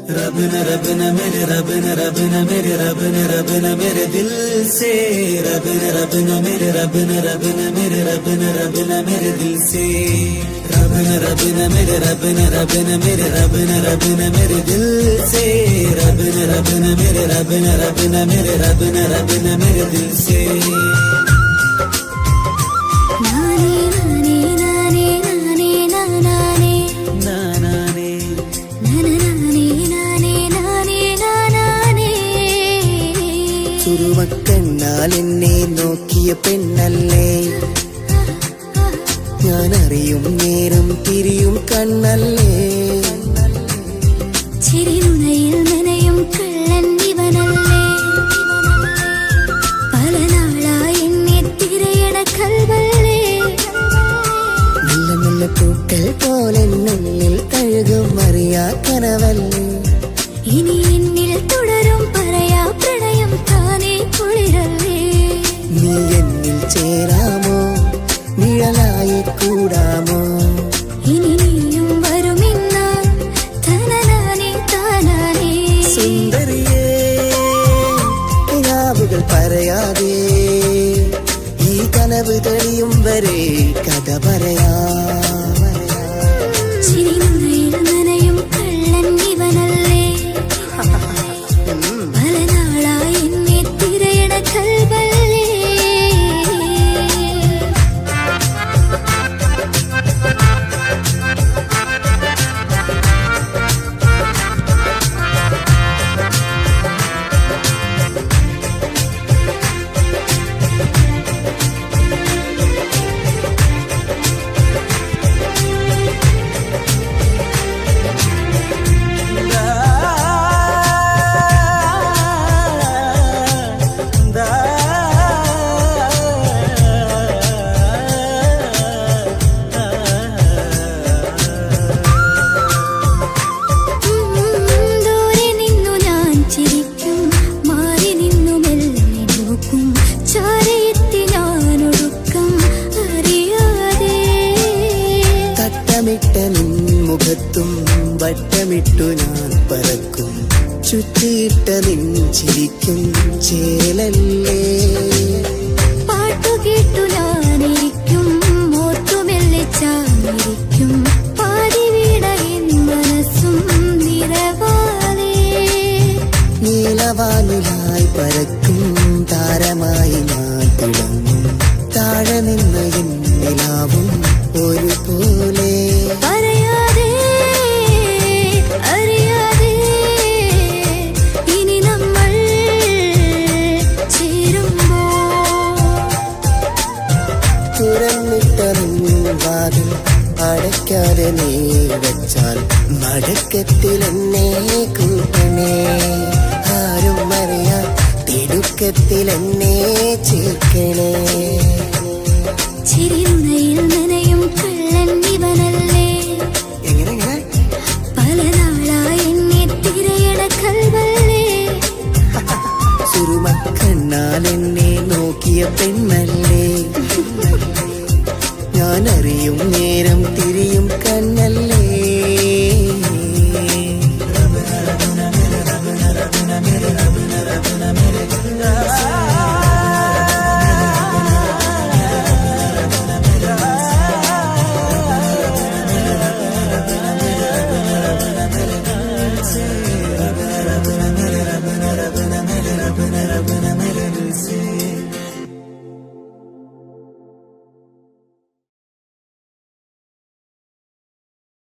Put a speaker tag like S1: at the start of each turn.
S1: रब ने मेरे रब ने मेरे रब ने मेरे दिल से रब ने मेरे रब ने मेरे रब ने मेरे दिल से रब ने मेरे रब ने मेरे रब ने मेरे दिल से रब ने मेरे रब ने मेरे रब ने मेरे दिल से
S2: ചുരുമക്കണ്ണാൽ എന്നെ നോക്കിയ പെണ്ണല്ലേ, ഞാൻ അറിയും നേരം തിരിയും കണ്ണല്ലേ.
S3: ചിരിനുണയിൽ നനയും കള്ളൻ ഇവനല്ലേ, പല നാളായി എന്നെ തിരയണ കൽവല്ലേ.
S2: നല്ല നല്ല പൂക്കൾ പോലെ ഉള്ളിൽ തഴുകും അറിയാ കനവല്ലേ.
S3: ഇനി എന്നിൽ തുടരും പറയാ പ്രണയം താനേ കുളിരല്ലേ.
S2: നീ എന്നിൽ ചേരാമോ, നിഴലായി കൂടാമോ.
S3: ഇനി നീയും വരുമെന്ന തനനാനേ താനാനേ.
S2: സുന്ദരിയേ കിനാവുകൾ പറയാതെ ഈ കനവ് തെളിയും വരെ കഥ പറയാ.
S3: ചിരിനുണയിൽ നനയും കള്ളൻ ഇവനല്ലേ, പല നാളായി എന്നെ തിരയണ കൽവല്ലേ.
S2: മുഖത്തും വട്ടമിട്ടു ഞാൻ പറക്കും, ചുറ്റിയിട്ട നെഞ്ചിരിക്കും ചേലല്ലേ.
S3: പാട്ടുകേട്ടു ഞാനിരിക്കും, ഓർത്തുമെല്ലെ ചാരിക്കും, പാതി വീണ എൻ മനസ്സും നിറവാലേ.
S2: നീലവാനിലായി പറക്കും താരമായി ഞാൻ തിളങ്ങും, താഴെ നിന്ന് എന്നിലാവും ഒരുപോലെ.
S3: പറയാതെ അറിയാതെ ഇനി നമ്മൾ ചേരുമ്പോ
S2: തുറന്നിട്ടറിഞ്ഞ വാതിൽ അടയ്ക്കാതെ നീ വെച്ചാൽ മടക്കത്തിൽ എന്നെ കൂട്ടണേ. ആരും അറിയാൻ തിടുക്കത്തിൽ എന്നെ ചേർക്കണേ.
S3: ചിരിനുണയിൽ നനയും കള്ളൻ ഇവനല്ലേ, പല നാളായി എന്നെ തിരയണ കൽവല്ലേ.
S2: സുറുമക്കണ്ണാൽ എന്നെ നോക്കിയ പെണ്ണല്ലേ, ഞാൻ അറിയും നേരം തിരിയും കണ്ണല്ലേ.